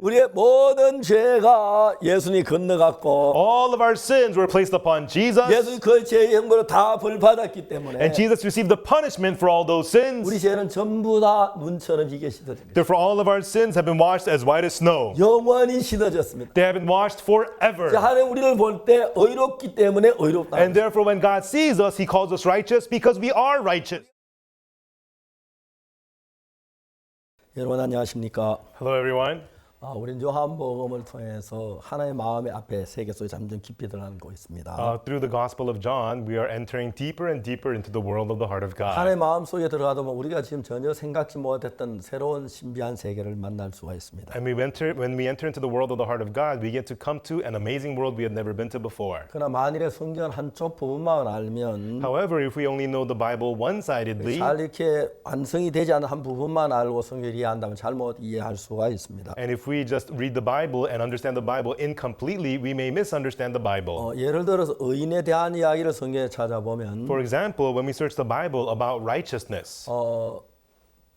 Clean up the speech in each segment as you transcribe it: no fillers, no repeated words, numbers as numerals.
우리의 모든 죄가 예수님이 건너갔고 All of our sins were placed upon Jesus. 예수님 그 죄의 형벌을 다 벌받았기 때문에 And Jesus received the punishment for all those sins. 우리 죄는 전부 다 눈처럼 희게 씻어집니다. Therefore, all of our sins have been washed as white as snow. 영원히 씻어졌습니다. They have been washed forever. 하나님 우리를 볼 때 의롭기 때문에 의롭다. And therefore, when God sees us, He calls us righteous because we are righteous. 여러분 안녕하십니까? Hello, everyone. 우리는 요한복음을 통해서 하나님의 마음의 앞에 세계 속에 점점 깊이 들어가고 있습니다. Through the Gospel of John, we are entering deeper and deeper into the world of the heart of God. 하나님의 마음 속에 들어가다 보면 우리가 지금 전혀 생각지 못했던 새로운 신비한 세계를 만날 수가 있습니다. And when we enter into the world of the heart of God, we get to come to an amazing world we had never been to before. 그러나 만일에 성경 한쪽 부분만 알면 However, if we only know the Bible one-sidedly, 잘 이렇게 완성이 되지 않은 한 부분만 알고 성경을 이해한다면 잘못 이해할 수가 있습니다. and if we just read the Bible and understand the Bible incompletely, we may misunderstand the Bible. 예를 들어서 의인에 대한 이야기를 성경에 찾아보면 For example, when we search the Bible about righteousness,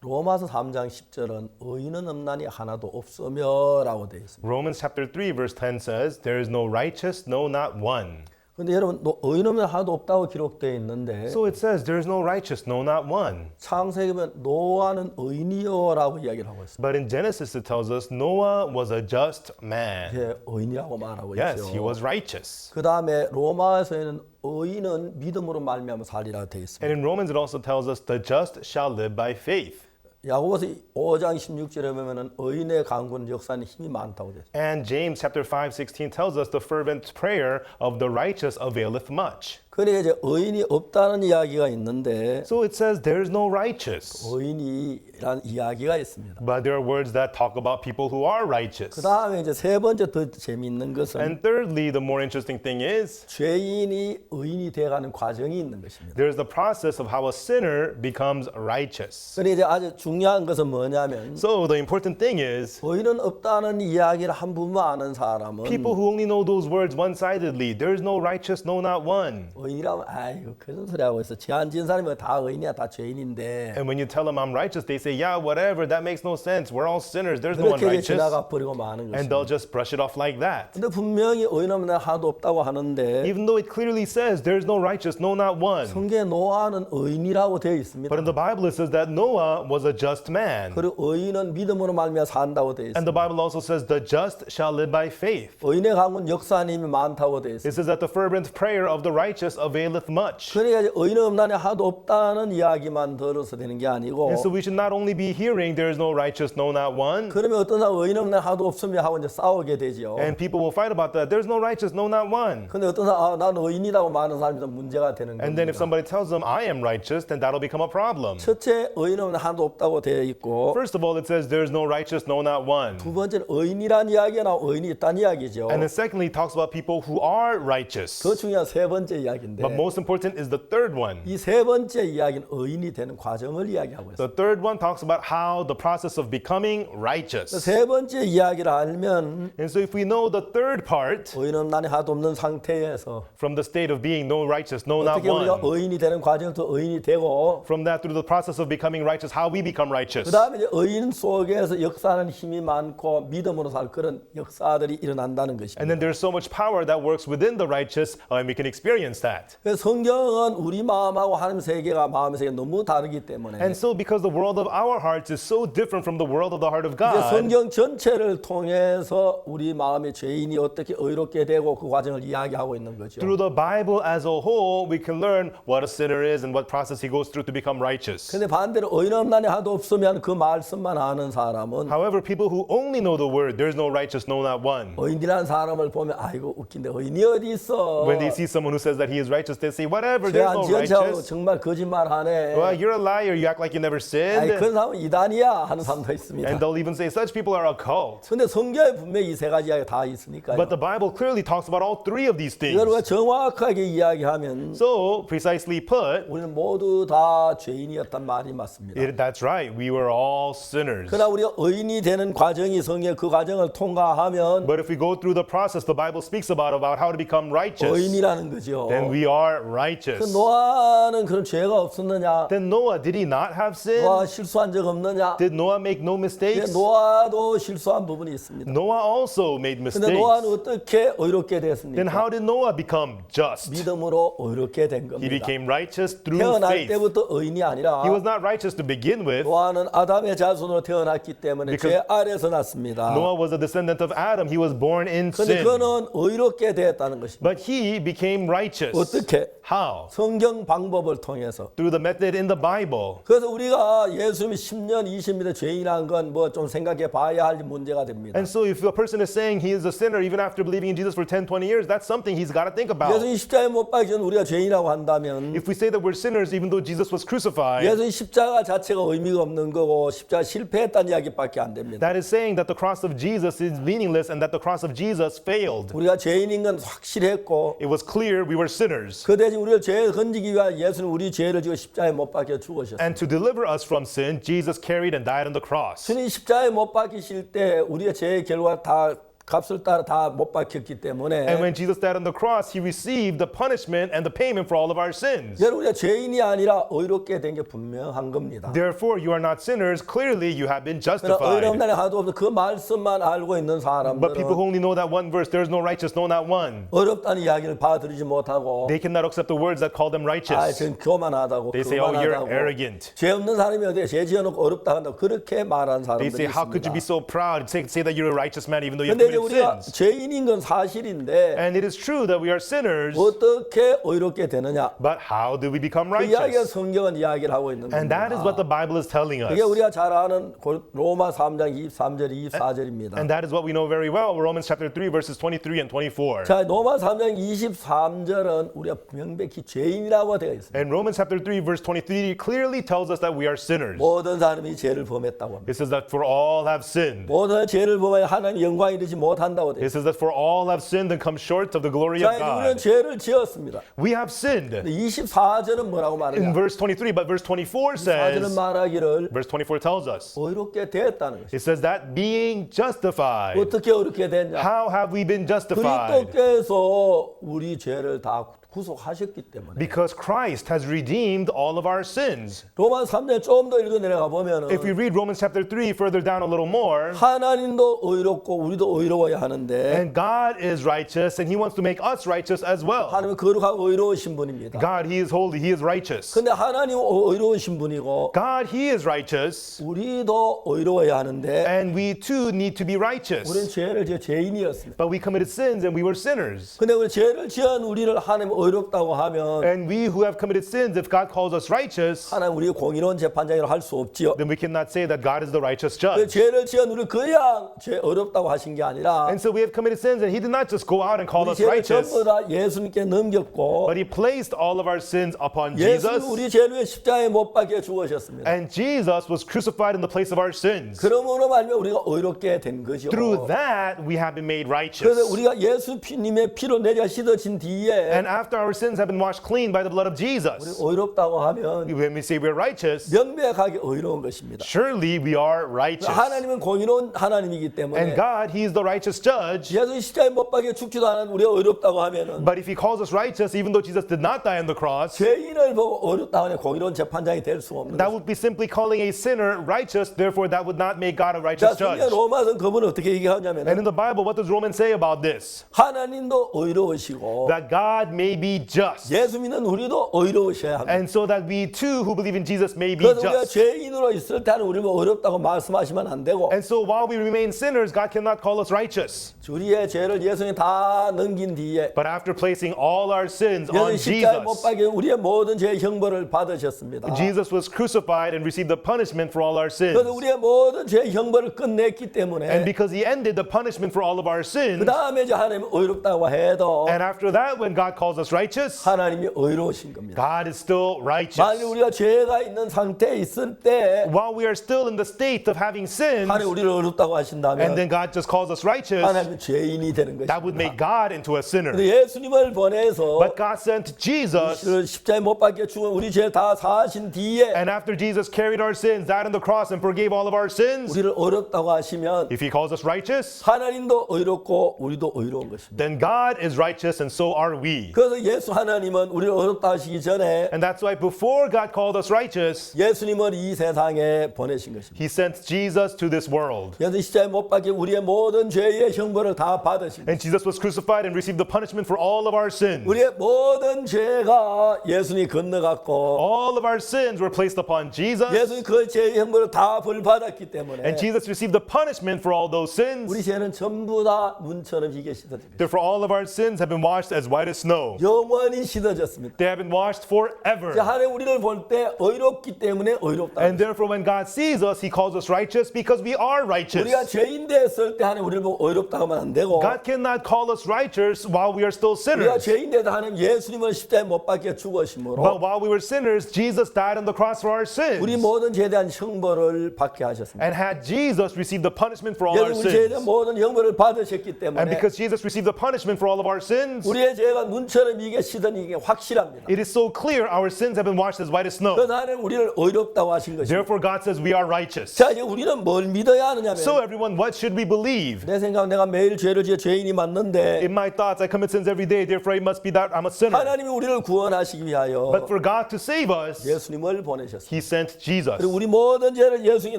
로마서 3장 10절은 의인은 없나니 하나도 없으며라고 되어 있습니다. Romans chapter 3 verse 10 says, there is no righteous, no not one. 근데 여러분 의인 없는 하나도 없다고 기록되어 있는데 So it says, there is no righteous, no not one. 창세기 보면 노아는 의인이요라고 이야기를 하고 있습니다. But in Genesis it tells us Noah was a just man. 예, 의인이라고 말하고 Yes, 있죠. he was righteous. 그 다음에 로마에서는 의인은 믿음으로 말미암아 살리라 되어 있습니다. And in Romans it also tells us the just shall live by faith. 야고보서 5장 16절에 보면은 의인의 강구는 역사는 힘이 많다고 되어 있습니다. And James chapter 5:16 tells us the fervent prayer of the righteous availeth much. 그러니까 이제 의인이 없다는 이야기가 있는데 So it says there is no righteous. 의인이란 이야기가 있습니다. But there are words that talk about people who are righteous. 그 다음에 이제 세 번째 더 재미있는 것은 And thirdly, the more interesting thing is 죄인이 의인이 되어가는 과정이 있는 것입니다. there's the process of how a sinner becomes righteous. 그런데 이제 아주 중요한 것은 뭐냐면 So the important thing is 의인은 없다는 이야기를 한 부분만 아는 사람은 people who only know those words one-sidedly, there is no righteous, no not one. 의인이라면 아이고 그런 소리 하고 있어. 죄 안 지은 사람이 다 의인이야, 다 죄인인데. And when you tell them I'm righteous, they say, yeah, whatever, that makes no sense. We're all sinners. There's no one 그렇게 righteous. 지나가 버리고 마는 And 것입니다. they'll just brush it off like that. 근데 분명히 의인 없는 하나도 없다고 하는데 Even though it clearly says there's no righteous, no not one. 성경에 노아는 의인이라고 되어 있습니다. But in the Bible it says that Noah was a just man. 그리고 의인은 믿음으로 말미암아 산다고 되어 And the 있습니다. Bible also says the just shall live by faith. 의인의 강군 역사는 힘이 많다고 되어 있습니다. It says that the fervent prayer of the righteous availeth much. 그러니까 이제 의인 없나니 하나도 없다는 이야기만 들어서 되는 게 아니고 And so we should not only be hearing there is no righteous, no not one. 그러면 어떤 사람 의인 없나니 하나도 없으면 하고 이제 싸우게 되죠. And people will fight about that. There's no righteous, no not one. 근데 어떤 사람 나는 의인이라고 말하는 사람이 좀 문제가 되는 And then if 겁니다. somebody tells them I am righteous, then that'll become a problem. 첫째 의인 없는 하나도 없다고 되어 있고 First of all, it says there's no righteous, no not one. 두 번째는 의인이란 이야기가 나오고 의인이 있다는 이야기죠. And then secondly, it talks about people who are righteous. 더 중요한 세 번째 이야기인데 But most important is the third one. 이 세 번째 이야기는 의인이 되는 과정을 이야기하고 있어요. The third one talks about how the process of becoming righteous. 세 번째 이야기를 알면 And so if we know the third part, 의인 없나니 하나도 없는 상태에서 from the state of being no righteous, no not 어떻게 우리가 one, 의인이 되는 과정부터 의인이 되고 from that through the process of becoming righteous, how we become righteous. 그 다음에 이제 의인 속에서 역사하는 힘이 많고 믿음으로 살 그런 역사들이 일어난다는 것입니다. And then there's so much power that works within the righteous, and we can experience that. 그래서 성경은 우리 마음하고 하나님 세계가 마음의 세계가 너무 다르기 때문에 And so because the world of our hearts is so different from the world of the heart of 이제 God, 성경 전체를 통해서 우리 마음의 죄인이 어떻게 의롭게 되고 그 과정을 이야기하고 있는 거죠. through the Bible as a whole, we can learn what a sinner is and what process he goes through to become righteous. 근데 반대로 의인 없나니 하나도 없으면 그 말씀만 아는 사람은 However, people who only know the word, there's no righteous, no not one. 의인이라는 사람을 보면 아이고 웃긴데 의인이 어디 있어? When they see someone who says that he is righteous, they say, whatever, there's 죄안 no 지었다고 righteous. 정말 거짓말하네. Well, you're a liar, you act like you never 아이 sinned. 그런 사람은 이단이야 하는 사람도 있습니다. And they'll even say, such people are a cult. 근데 성경에 분명히 이 세 가지 이야기가 다 있으니까요. But the Bible clearly talks about all three of these things. 이걸 우리가 정확하게 이야기하면 So, precisely put, 우리는 모두 다 죄인이었단 말이 맞습니다. that's right, we were all sinners. 그러나 우리가 의인이 되는 과정이 성경 그 과정을 통과하면 But if we go through the process the Bible speaks about how to become righteous, 의인이라는 거죠. then then we are righteous. 그 노아는 그런 죄가 없었느냐? Then Noah, did he not have sin? 노아 실수한 적 없느냐? Did Noah make no 예, mistakes? 노아도 실수한 부분이 있습니다. Noah also made 근데 mistakes. 노아는 어떻게 의롭게 Then 됐습니까? how did Noah become just? 믿음으로 의롭게 된 He 겁니다. became righteous through 태어날 faith. 때부터 의인이 아니라 He was not righteous to begin with. 노아는 아담의 자손으로 태어났기 때문에 죄 아래서 났습니다. Noah was a descendant of Adam. He was born in 그런데 sin. 그는 의롭게 되었다는 것입니다. But he became righteous. 어떻게? How? 성경 방법을 통해서. Through the method in the Bible. 그래서 우리가 예수님이 10년, 20년 죄인한 건 뭐 좀 생각해 봐야 할 문제가 됩니다. And so if a person is saying he is a sinner even after believing in Jesus for 10, 20 years, that's something he's got to think about. 예수님 십자가에 못 박힌 우리가 죄인이라고 한다면 If we say that we're sinners even though Jesus was crucified, 예수님 십자가 자체가 의미가 없는 거고 십자가 실패했다는 이야기밖에 안 됩니다. that is saying that the cross of Jesus is meaningless and that the cross of Jesus failed. 우리가 죄인인 건 확실했고 It was clear we were sinners. 그 대신 우리를 죄에 건지기 위하여 예수는 우리 죄를 지고 십자가에 못 박혀 죽으셨어요. And to deliver us from sin, Jesus carried and died on the cross. 주님 십자가에 못 박히실 때 우리의 죄의 결과 다 값을 따라 다 못 박혔기 때문에 And when Jesus died on the cross, he received the punishment and the payment for all of our sins. 여러분 우리가 죄인이 아니라 의롭게 된 게 분명한 겁니다. Therefore, you are not sinners. Clearly, you have been 그러나 justified. 의로운 날에 하나도 없어 그 말씀만 알고 있는 But people who 사람들은 only know that one verse, there is no righteous, no not one. 어렵다는 이야기를 받아들이지 못하고 They cannot accept the words that call them 아, righteous. 전 교만하다고 They say, oh, you're 교만하다고 arrogant. 죄 없는 사람이 어떻게 죄 지어놓고 어렵다 한다고 그렇게 말하는 They 사람들이 say, how could you be 있습니다. so proud? Say that you're a righteous man even though you have 근데 이제 committed 우리가 sins. 죄인인 건 사실인데 And it is true that we are sinners. 어떻게 의롭게 되느냐 But how do we become 그 이야기가 righteous? 성경은 이야기를 하고 있는 And that is what 겁니다. the Bible is telling us. 이게 우리가 잘 아는 로마 3장 23절 24절입니다. And that is what we know very well. Romans chapter 3 verses 23 and 24. 자, 로마 3장 23절은 우리가 명백히 죄인이라고 되어 있습니다. And Romans chapter 3 verse 23 clearly tells us that we are sinners. 모든 사람이 죄를 범했다고 합니다. It says that for all have sinned. 모든 죄를 범하여 하나님 영광에 이르지 못한다고 되어 It says that for all have sinned and come short of the glory 있습니다. of 자, 우리는 God. 죄를 지었습니다. We have sinned. 24절은 뭐라고 In 말하냐? verse 23, but verse 24 24절은 says, 말하기를 verse 24 tells us, 의롭게 되었다는 것입니다. it says that being justified. 어떻게 의롭게 됐냐? How have we been justified? 그리스도께서 우리 죄를 다 구속하셨기 때문에. Because Christ has redeemed all of our sins. 로마 3장 좀 더 읽어 내려가 보면은 If we read Romans chapter 3 further down a little more, 하나님도 의롭고 우리도 의로워야 하는데 and God is righteous and he wants to make us righteous as well. 하나님은 거룩하고 의로우신 분입니다. God, he is holy, he is righteous. 근데 하나님 의로우신 분이고 God, he is righteous, 우리도 의로워야 하는데 and we too need to be righteous. 우리는 죄를 지어 죄인이었습니다. But we committed sins and we were sinners. 근데 우리 죄를 지은 우리를 하나님 의롭다고 하면 And we who have committed sins, if God calls us righteous, 하나님 우리 공의로운 재판장이라고 할 수 없지요. then we cannot say that God is the righteous 그 judge. 죄를 지은 우리 그냥 죄 어렵다고 하신 게 아니라 And so we have committed sins and he did not just go out and call 우리 us 죄를 righteous, 전부 다 예수님께 넘겼고 but he placed all of our sins upon 예수는 Jesus. 우리 죄를 위해 십자가에 못 박혀 죽으셨습니다. And Jesus was crucified in the place of our sins. 그러므로 말미암아 우리가 의롭게 된 거죠. Through that, we have been made 그래서 righteous. 우리가 예수님의 피로 내려 씻어진 뒤에 And after our sins have been washed clean by the blood of Jesus, 의롭다고 하면 when we say we're righteous, 명백하게 의로운 것입니다. surely we are righteous. 하나님은 공의로운 하나님이기 때문에 And God, he is the righteous judge. 예수 십자가에 못 박혀 죽지도 않은 우리가 의롭다고 하면은 But if he calls us righteous, even though Jesus did not die on the cross, 죄인을 보고 어렵다고 하는 공의로운 재판장이 될 수 없는 that 것입니다. would be simply calling a sinner righteous. Therefore, that would not make God a 자, righteous judge. 성경 로마서는 그분은 어떻게 And 얘기하냐면 in the Bible, what does Romans say about this? 하나님도 의로우시고 That God may be just. 예수 믿는 우리도 의로우셔야 합니다. And so that we too who believe in Jesus may be 그래서 우리가 just. 죄인으로 있을 때는 우리는 어렵다고 말씀하시면 안 되고 And so while we remain sinners, God cannot call us righteous. 우리의 죄를 예수님이 다 넘긴 뒤에 But after placing all our sins on 예수님 십자가에 못 Jesus, 박혀 우리의 모든 죄의 형벌을 받으셨습니다. Jesus was crucified and received the punishment for all our sins. 그래서 우리의 모든 죄의 형벌을 끝냈기 때문에 And because he ended the punishment for all of our 그 sins, 다음에 이제 하나님이 의롭다고 해도 and after that, when God calls us righteous, 하나님이 의로우신 겁니다. God is still righteous. 만일 우리가 죄가 있는 상태에 있을 때 While we are still in the state of having sins, 하나님 우리를 의롭다고 and 하신다면 then God just calls us righteous, 하나님은 죄인이 되는 that would make 것입니다. God into a sinner. 근데 예수님을 보내서 But God sent Jesus, 십자가에 못 박혀 죽은 우리 죄를 다 사하신 뒤에 and after Jesus carried our sins, died on the cross, and forgave all of our sins, 우리를 의롭다고 하시면 if he calls us righteous, 하나님도 의롭고 우리도 의로운 것입니다. then God is righteous and so are we. 그래서 그래서 예수 하나님은 우리를 어렵다 하시기 전에 And that's why before God called us righteous, 예수님을 이 세상에 보내신 것입니다. He sent Jesus to this world. 그래서 십자가에 못 박혀 우리의 모든 죄의 형벌을 다 받으신 And Jesus was crucified and received the punishment for all of our sins. 우리의 모든 죄가 예수님이 건너갔고 All of our sins were placed upon Jesus. 예수님 그 죄의 형벌을 다 벌받았기 때문에 And Jesus received the punishment for all those sins. 우리 죄는 전부 다 눈처럼 희게 씻어집니다. Therefore, all of our sins have been washed as white as snow. 영원히 씻어졌습니다. They have been washed forever. 하나님 우리를 볼 때 의롭기 때문에 의롭다. And therefore, when God sees us, He calls us righteous because we are righteous. 우리가 죄인 됐을 때 하나님 우리를 보고 의롭다 하면 안 되고 God cannot call us righteous while we are still 우리가 sinners. 죄인 돼도 하나님 예수님을 십자가에 못 박혀 죽으심으로 But while we were sinners, Jesus died on the cross for our sins. 우리 모든 죄에 대한 형벌을 받게 하셨습니다. And had Jesus received the punishment for all our 우리 죄에 sins. 대한 모든 형벌을 받으셨기 And 때문에 because Jesus received the punishment for all of our sins, 우리의 죄가 눈처럼 이게 씻은 이게 확실합니다. it is so clear our sins have been washed as white as snow. 그래서 하나님 우리를 의롭다고 하신 것입니다. Therefore, God says we are righteous. 자, 이제 우리는 뭘 믿어야 하느냐면 So everyone, what should we believe? 내 생각은 내가 매일 죄를 지어 죄인이 맞는데 In my thoughts, I commit sins every day. Therefore, it must be that I'm a sinner. 하나님이 우리를 구원하시기 위하여 But for God to save us, 예수님을 보내셨습니다. He sent Jesus. 그리고 우리 모든 죄를 예수님께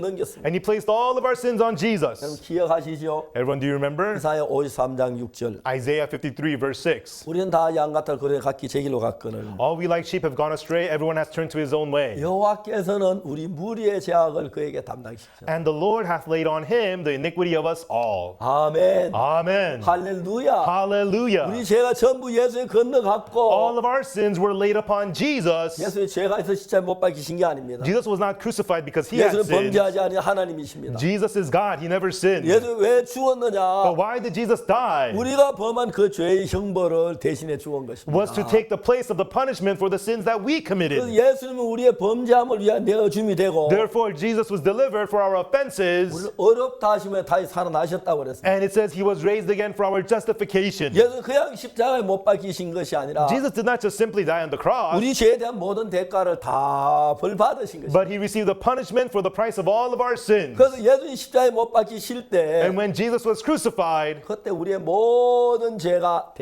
넘겼습니다. And He placed all of our sins on 여러분 Jesus. 기억하시죠? Everyone, do you remember? 이사야 53장 6절 Isaiah 53, verse 6. 우리는 다 양같아 그래 각기 제 길로 갔거늘 All we like sheep have gone astray. Everyone has turned to his own way. 여호와께서는 우리 무리의 죄악을 그에게 담당시키셨다. And the Lord hath laid on him the iniquity of us all. 아멘. Amen. 할렐루야. Hallelujah. 우리 죄가 전부 예수에 건너갔고 All of our sins were laid upon Jesus. 예수의 죄가 있어 십자가에 못 박히신 게 아닙니다. Jesus was not crucified because he had 예수는 sinned. 범죄하지 않은 하나님이십니다. Jesus is God. He never sinned. 예수 왜 죽었느냐? But why did Jesus die? 우리가 범한 그 죄의 형벌을 대신해 죽은 것입니다. Was to take the place of the punishment for the sins that we 그래서 committed. 예수님은 우리의 범죄함을 위한 내어줌이 되고 Therefore, Jesus was delivered for our offenses. 우리를 어렵다 하시면 다시 살아나셨다고 그랬습니다. And it says he was raised again for our justification. 예수 그냥 십자가에 못 박히신 것이 아니라 Jesus did not just simply die on the cross, 우리 죄에 대한 모든 대가를 다 벌받으신 것입니다. but he received the punishment for the price of all of our sins. 그래서 예수님 십자가에 못 박히실 때 And when Jesus was crucified, 그때 우리의 모든 죄가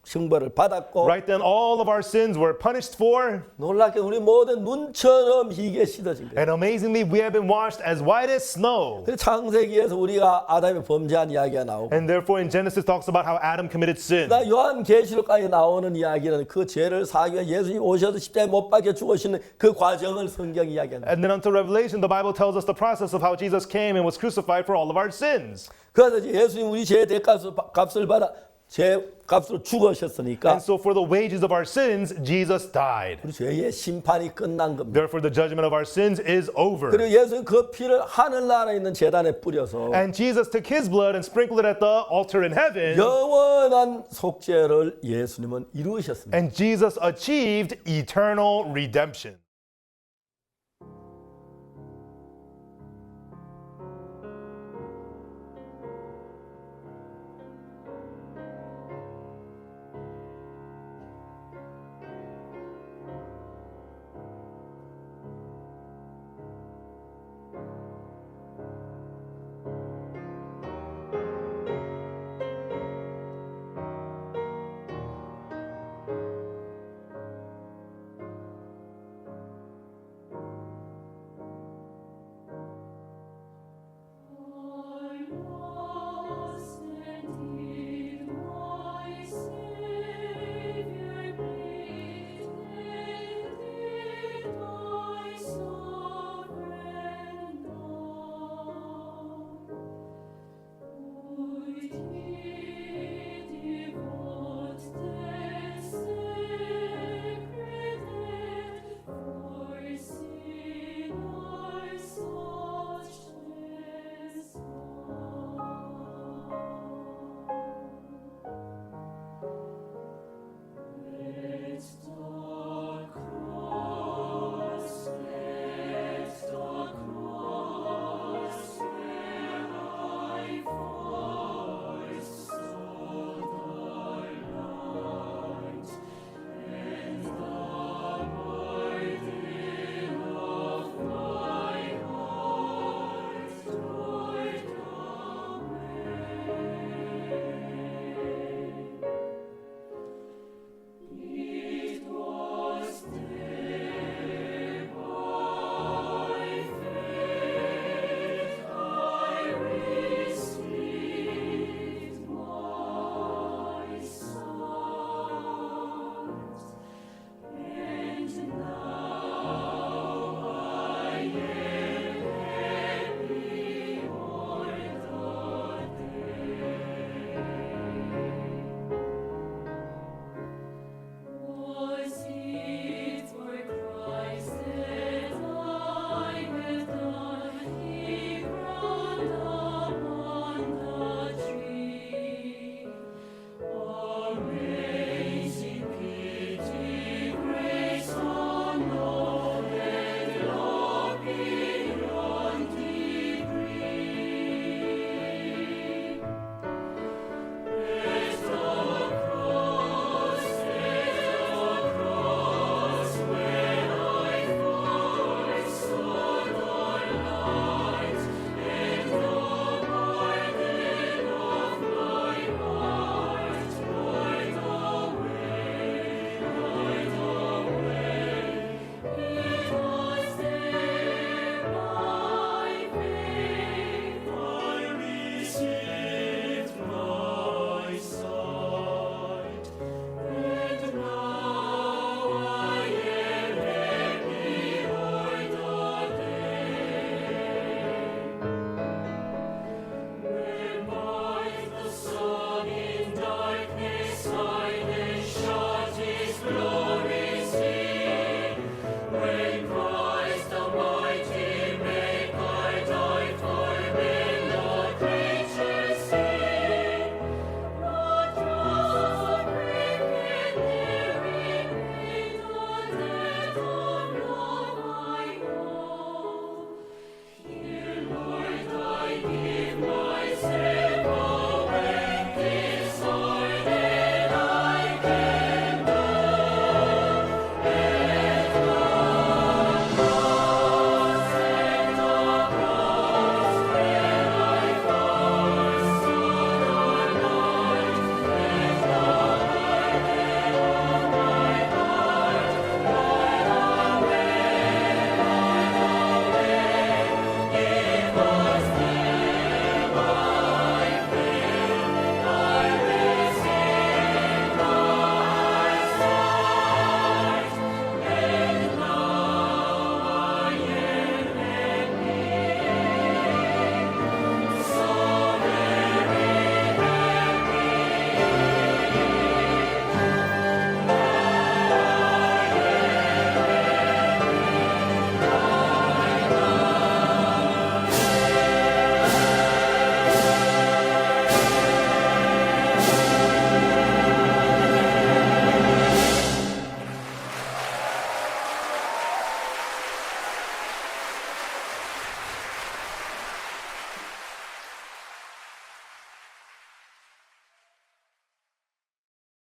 형벌을 받았고 right then all of our sins were punished for. 놀랍게 우리 모든 눈처럼 희게 씻어진 거예요. And amazingly, we have been washed as white as snow. 그래서 창세기에서 우리가 아담이 범죄한 이야기가 나오고 And therefore, in Genesis talks about how Adam committed sin. 그러니까 요한계시록까지 나오는 이야기는 그 죄를 사하기 위해 예수님 오셔서 십자가에 못 박혀 죽으시는 그 과정을 성경이 이야기합니다. And then until Revelation, the Bible tells us the process of how Jesus came and was crucified for all of our sins. 그래서 이제 예수님 우리 죄의 대값을 받아 죄 값으로 죽으셨으니까 And so for the wages of our sins, Jesus died. 우리 죄의 심판이 끝난 겁니다. Therefore, the judgment of our sins is over. 그리고 예수님 그 피를 하늘나라에 있는 제단에 뿌려서 And Jesus took his blood and sprinkled it at the altar in heaven. 영원한 속죄를 예수님은 이루셨습니다. And Jesus achieved eternal redemption.